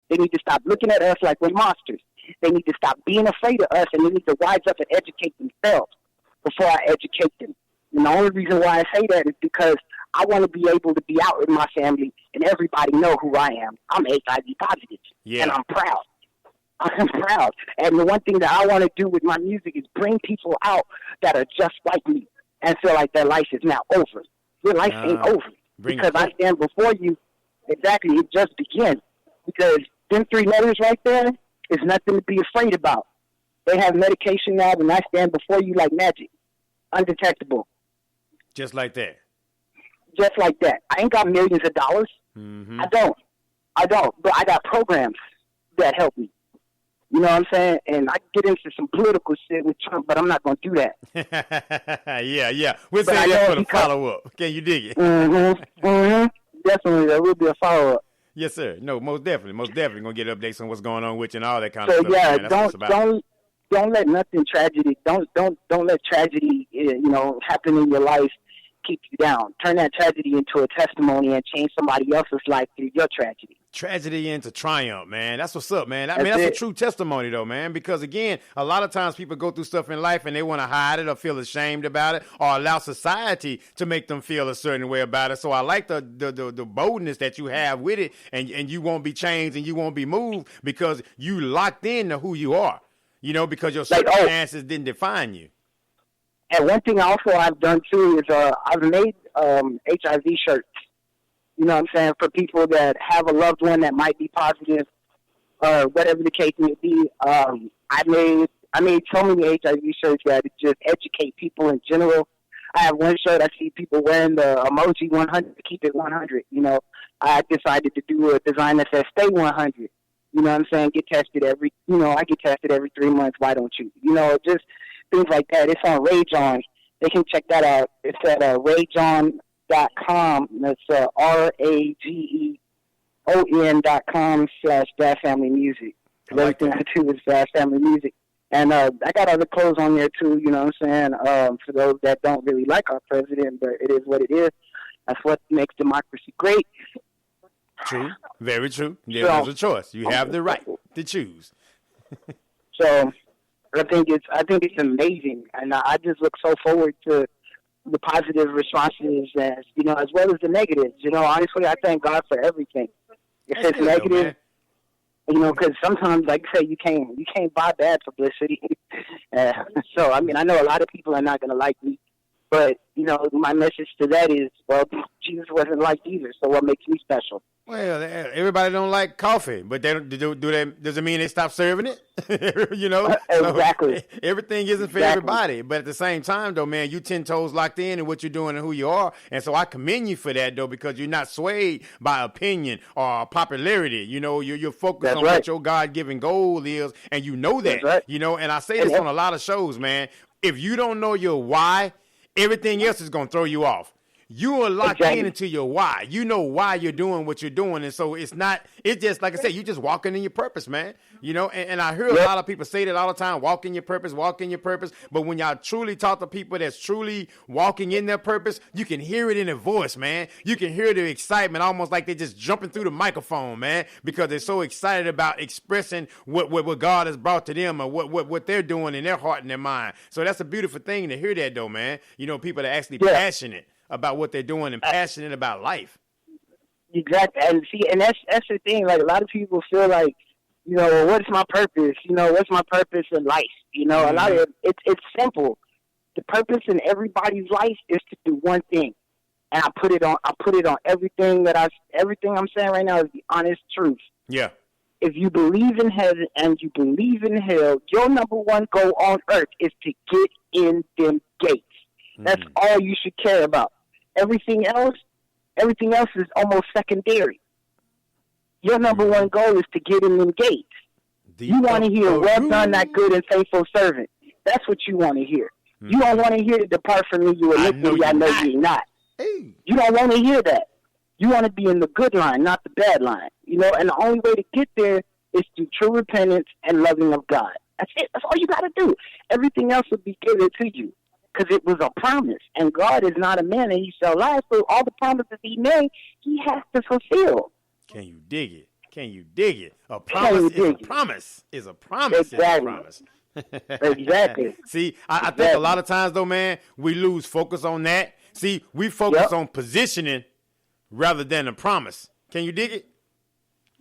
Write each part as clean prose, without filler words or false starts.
They need to stop looking at us like we're monsters. They need to stop being afraid of us, and they need to wise up and educate themselves before I educate them. And the only reason why I say that is because I want to be able to be out with my family and everybody know who I am. I'm HIV positive, and I'm proud. I'm proud. And the one thing that I want to do with my music is bring people out that are just like me and feel like their life is now over. Your life ain't over. Because I stand before you. Exactly, it just begins. Because them 3 letters right there is nothing to be afraid about. They have medication now, and I stand before you like magic. Undetectable. Just like that. Just like that. I ain't got millions of dollars. Mm-hmm. I don't. But I got programs that help me. You know what I'm saying? And I get into some political shit with Trump, but I'm not going to do that. Yeah. We'll say that for the follow-up. Can you dig it? Definitely. There will be a follow-up. Yes, sir. No, most definitely. Going to get updates on what's going on with you and all that kind of stuff. Yeah, man. Don't let nothing tragedy, don't let tragedy, happen in your life keep you down. Turn that tragedy into a testimony and change somebody else's life through your tragedy. Tragedy into triumph, man. That's what's up, man. That's a true testimony, though, man, because, again, a lot of times people go through stuff in life and they want to hide it or feel ashamed about it or allow society to make them feel a certain way about it. So I like the boldness that you have with it, and you won't be changed and you won't be moved because you locked into who you are, because your circumstances didn't define you. And one thing also I've done, too, is I've made HIV shirts. You know what I'm saying? For people that have a loved one that might be positive, whatever the case may be. I made so many HIV shirts that just educate people in general. I have one shirt I see people wearing the emoji 100 to keep it 100. I decided to do a design that says stay 100. You know what I'm saying? I get tested every 3 months. Why don't you? Just things like that. It's on Rage On. They can check that out. It's at rageon.com. That's RAGEON.com/BadFamilyMusic. Everything I do is Bad Family Music. And I got other clothes on there, too, you know what I'm saying, for those that don't really like our president, but it is what it is. That's what makes democracy great. True. Very true. There's a choice. You have the right to choose. So I think it's amazing, and I just look so forward to the positive responses, as well as the negatives. Honestly, I thank God for everything. If it's negative, because sometimes, like I say, you can't buy bad publicity. So I know a lot of people are not going to like me, but my message to that is, well, Jesus wasn't liked either. So what makes me special? Well, everybody don't like coffee, but they don't, does it mean they stop serving it? Exactly. So everything isn't for everybody, but at the same time, though, man, you 10 toes locked in what you're doing and who you are, and so I commend you for that, though, because you're not swayed by opinion or popularity. You're focused on what your God-given goal is, and you know that. And I say this on a lot of shows, man. If you don't know your why, everything else is going to throw you off. You are locked in into your why. You know why you're doing what you're doing. And so it's just, like I said, you're just walking in your purpose, man. And I hear a lot of people say that all the time, walk in your purpose, walk in your purpose. But when y'all truly talk to people that's truly walking in their purpose, you can hear it in their voice, man. You can hear the excitement, almost like they're just jumping through the microphone, man, because they're so excited about expressing what God has brought to them or what they're doing in their heart and their mind. So that's a beautiful thing to hear that, though, man. People that are actually passionate about what they're doing and passionate about life. Exactly. And see, and that's the thing. Like, a lot of people feel like, what's my purpose? What's my purpose in life? A lot of it's simple. The purpose in everybody's life is to do one thing. And I put it on everything I'm saying right now is the honest truth. Yeah. If you believe in heaven and you believe in hell, your number one goal on earth is to get in them gates. That's all you should care about. Everything else is almost secondary. Your number one goal is to get in them gates. You want to hear, well done, that good and faithful servant. That's what you want to hear. You don't want to hear to depart from me, you iniquity, I know you're not. Hey. You don't want to hear that. You want to be in the good line, not the bad line. And the only way to get there is through true repentance and loving of God. That's it. That's all you got to do. Everything else will be given to you. Because it was a promise, and God is not a man, and he shall lie. So all the promises he made, he has to fulfill. Can you dig it? Can you dig it? A promise is a promise. Is a promise. Exactly. Is a promise. Exactly. See, I think a lot of times, though, man, we lose focus on that. See, we focus on positioning rather than a promise. Can you dig it?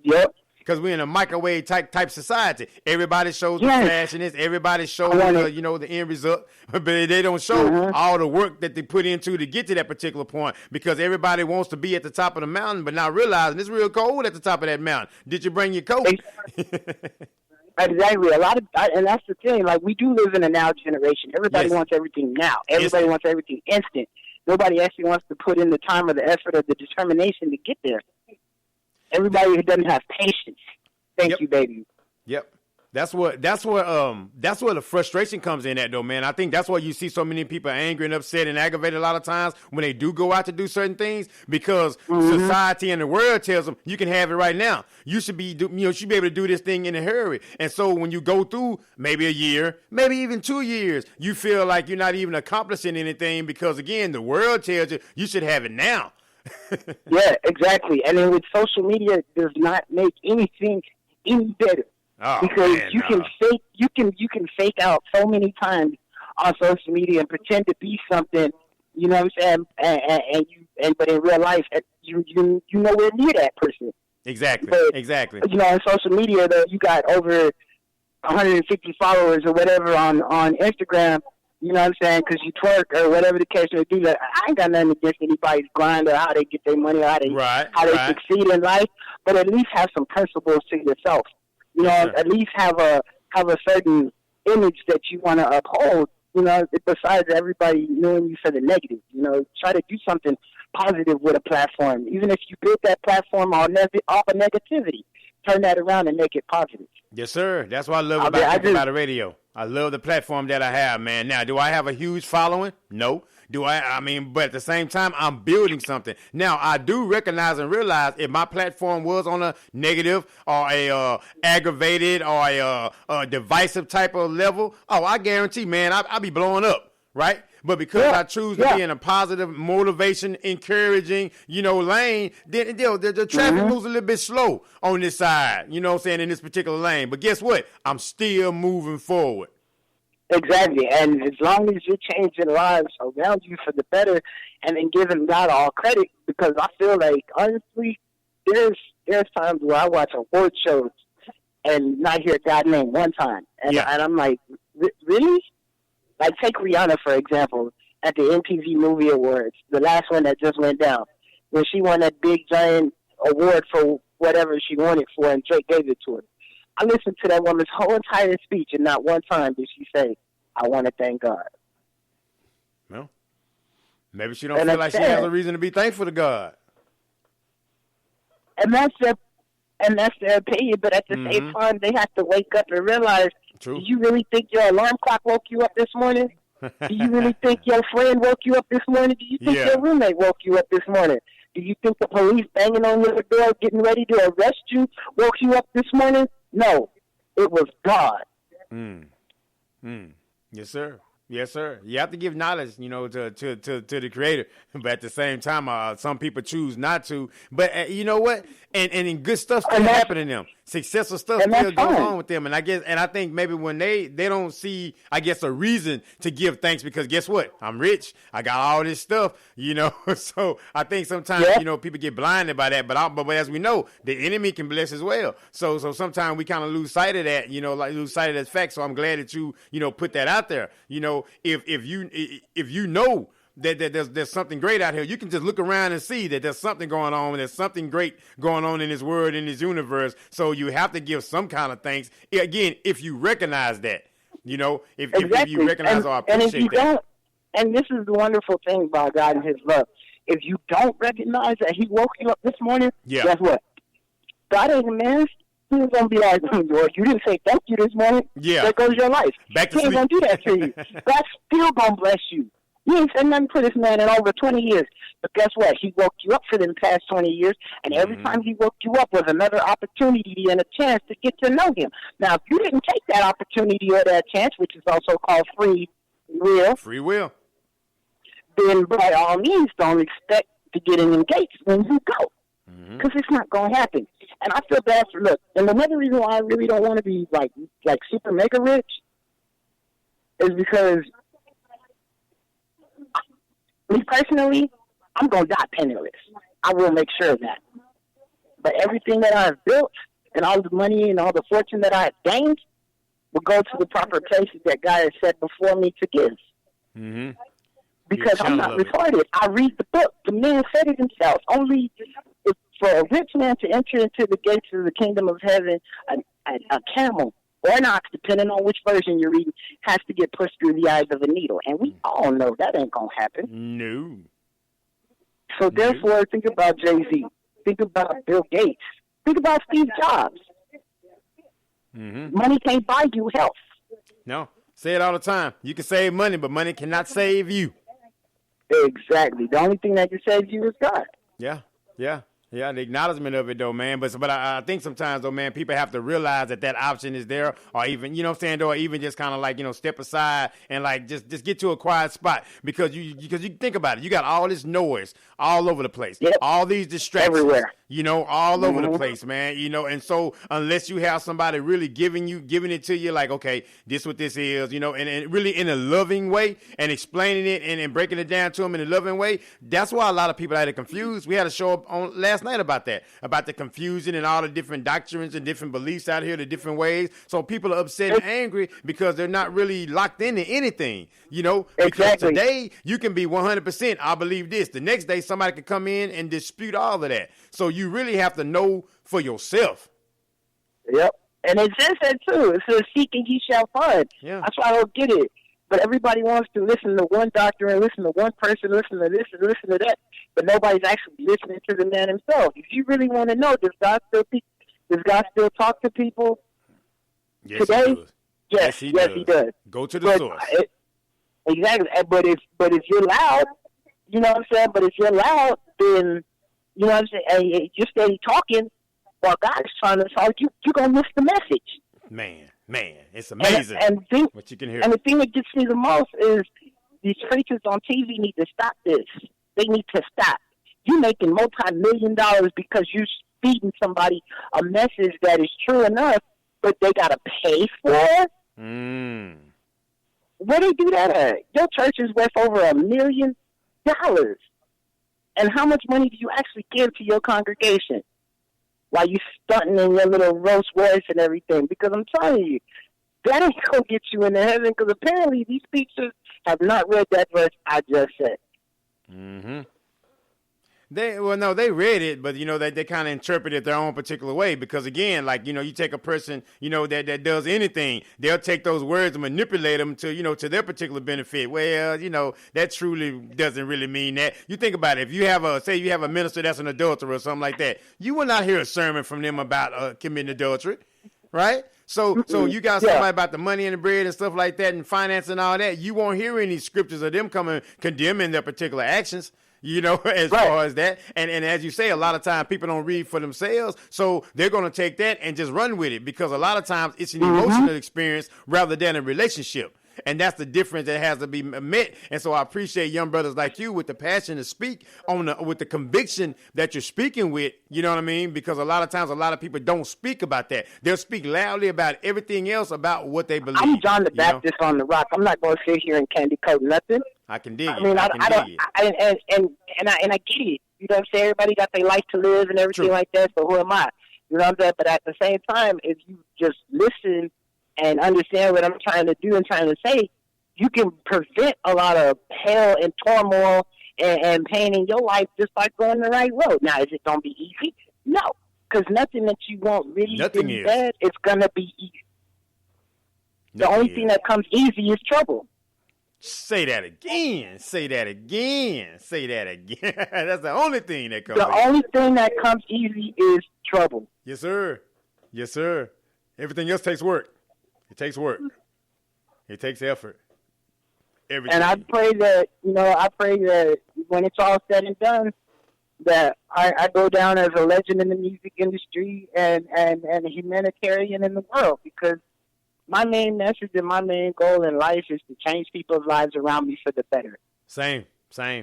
Yep. Because we're in a microwave type society. Everybody shows the flashiness. Everybody shows the end result, but they don't show all the work that they put into to get to that particular point. Because everybody wants to be at the top of the mountain, but not realizing it's real cold at the top of that mountain. Did you bring your coat? Exactly. And that's the thing. Like, we do live in a now generation. Everybody wants everything now. Everybody wants everything instant. Nobody actually wants to put in the time or the effort or the determination to get there. Everybody who doesn't have patience. Thank you, baby. Yep. That's where the frustration comes in at, though, man. I think that's why you see so many people angry and upset and aggravated a lot of times when they do go out to do certain things, because society and the world tells them you can have it right now. You should be able to do this thing in a hurry. And so when you go through maybe a year, maybe even 2 years, you feel like you're not even accomplishing anything because, again, the world tells you should have it now. Yeah, exactly. And then with social media, it does not make anything any better. Because you can fake out so many times on social media and pretend to be something, you know what I'm saying? But in real life, you nowhere near that person. Exactly. But, exactly. You know, on social media, though, you got over 150 followers or whatever on Instagram. You know what I'm saying? Because you twerk or whatever the case may be. Like, I ain't got nothing against anybody's grind or how they get their money or how they succeed in life. But at least have some principles to yourself. You know, at least have a certain image that you want to uphold. You know, besides everybody knowing you for the negative. You know, try to do something positive with a platform. Even if you build that platform off of negativity, turn that around and make it positive. Yes, sir. That's what I love about the radio. I love the platform that I have, man. Now, do I have a huge following? No. But at the same time, I'm building something. Now, I do recognize and realize if my platform was on a negative or a aggravated or a divisive type of level, I guarantee, man, I'll be blowing up, right? But because I choose to be in a positive, motivation, encouraging, lane, then the traffic moves a little bit slow on this side, you know what I'm saying, in this particular lane. But guess what? I'm still moving forward. Exactly. And as long as you're changing lives around you for the better and then giving God all credit, because I feel like, honestly, there's times where I watch award shows and not hear God's name one time. And I'm like, really? Like, take Rihanna, for example, at the MTV Movie Awards, the last one that just went down, when she won that big, giant award for whatever she won it for, and Drake gave it to her. I listened to that woman's whole entire speech, and not one time did she say, I want to thank God. Well, maybe she don't feel like she has a reason to be thankful to God. And that's their opinion, but at the same time, they have to wake up and realize, do you really think your alarm clock woke you up this morning? Do you really think your friend woke you up this morning? Do you think your roommate woke you up this morning? Do you think the police banging on your door getting ready to arrest you woke you up this morning? No, it was God. Yes, sir. Yes, sir. You have to give knowledge, to the Creator, but at the same time, some people choose not to. But you know what? And good stuff still happen to them. Successful stuff still goes on with them. And I think maybe when they don't see, I guess, a reason to give thanks, because guess what? I'm rich. I got all this stuff, So I think sometimes, people get blinded by that. But as we know, the enemy can bless as well. So sometimes we kind of lose sight of that, lose sight of that fact. So I'm glad that you put that out there. If you know that there's something great out here, you can just look around and see that there's something going on. There's something great going on in this world, in this universe. So you have to give some kind of thanks. Again, if you recognize that, if you recognize or appreciate that. And this is the wonderful thing about God and His love. If you don't recognize that He woke you up this morning, guess what? God ain't a man. He's going to be like, Lord, you didn't say thank you this morning. Yeah. There goes your life. Back to He ain't going to do that to you. God's still going to bless you. You ain't said nothing to this man in over 20 years. But guess what? He woke you up for them past 20 years, and every time He woke you up was another opportunity and a chance to get to know Him. Now, if you didn't take that opportunity or that chance, which is also called free will, then by all means don't expect to get in them gates when you go. because it's not going to happen. And I feel bad for, look, and another reason why I really don't want to be like super mega rich is because me personally, I'm going to die penniless. I will make sure of that. But everything that I've built and all the money and all the fortune that I've gained will go to the proper places that God has set before me to give. Mm-hmm. Because I'm not retarded. I read the book. The man said it himself. Only for a rich man to enter into the gates of the kingdom of heaven, a camel or an ox, depending on which version you're reading, has to get pushed through the eyes of a needle. And we all know that ain't going to happen. No. So therefore, think about Jay-Z. Think about Bill Gates. Think about Steve Jobs. Mm-hmm. Money can't buy you health. No. Say it all the time. You can save money, but money cannot save you. Exactly. The only thing that can save you is God. Yeah. Yeah, the acknowledgement of it, though, man. But I think sometimes, though, man, people have to realize that option is there, or even, you know what I'm saying, or even just kind of like, step aside and like just get to a quiet spot because you think about it. You got all this noise all over the place, all these distractions, everywhere, all over the place, man. And so unless you have somebody really giving it to you, like, okay, this what this is, and really in a loving way and explaining it and breaking it down to them in a loving way, that's why a lot of people are confused. We had a show up on last night about that, about the confusion and all the different doctrines and different beliefs out here, the different ways. So people are upset and angry because they're not really locked into anything, because exactly. Today you can be 100%, I believe this. The next day somebody could come in and dispute all of that. So you really have to know for yourself. Yep. And it says that too. It says, seek and ye shall find. Yeah. That's why I don't get it. But everybody wants to listen to one doctor and listen to one person, listen to this and listen to that. But nobody's actually listening to the man himself. If you really want to know, does God still talk to people today? Yes, he does. Go to the source. Exactly. But if you're loud, you know what I'm saying? But if you're loud, then, you know what I'm saying, and you're steady talking while God is trying to talk, you're going to miss the message. Man, it's amazing what you can hear. And the thing that gets me the most is these preachers on TV need to stop this. They need to stop. You're making multi-million dollars because you're feeding somebody a message that is true enough, but they got to pay for it? Where they do that at? Your church is worth over $1 million. And how much money do you actually give to your congregation while you stunting in your little Rolls Royce and everything? Because I'm telling you, that ain't going to get you into heaven, because apparently these preachers have not read that verse I just said. Mm-hmm. They read it, but they kind of interpret it their own particular way, because again, like you take a person that does anything, they'll take those words and manipulate them to to their particular benefit. Well, that truly doesn't really mean that. You think about it. If you have a minister that's an adulterer or something like that, you will not hear a sermon from them about committing adultery, right? So you got somebody about the money and the bread and stuff like that and finance and all that. You won't hear any scriptures of them coming condemning their particular actions. As far as that. And as you say, a lot of times people don't read for themselves, so they're going to take that and just run with it, because a lot of times it's an emotional experience rather than a relationship. And that's the difference that has to be met. And so I appreciate young brothers like you with the passion to speak with the conviction that you're speaking with, you know what I mean? Because a lot of times, a lot of people don't speak about that. They'll speak loudly about everything else about what they believe. I'm John the Baptist on the rock. I'm not going to sit here and candy coat nothing. I can dig it. I mean, I get it. You know what I'm saying? Everybody got their life to live and everything like that, so who am I? You know what I'm saying? But at the same time, if you just listen and understand what I'm trying to do and trying to say, you can prevent a lot of hell and turmoil and pain in your life just by going the right road. Now, is it going to be easy? No, because nothing that you want really bad is going to be easy. The only thing that comes easy is trouble. Say that again. Say that again. Say that again. That's the only thing that comes easy. The only thing that comes easy is trouble. Yes, sir. Yes, sir. Everything else takes work. It takes work. It takes effort. Everything. And I pray that when it's all said and done, that I go down as a legend in the music industry and a humanitarian in the world, because my main message and my main goal in life is to change people's lives around me for the better. Same That's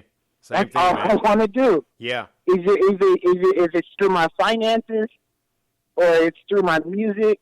thing, all man. I want to do. Yeah. if it's through my finances or it's through my music,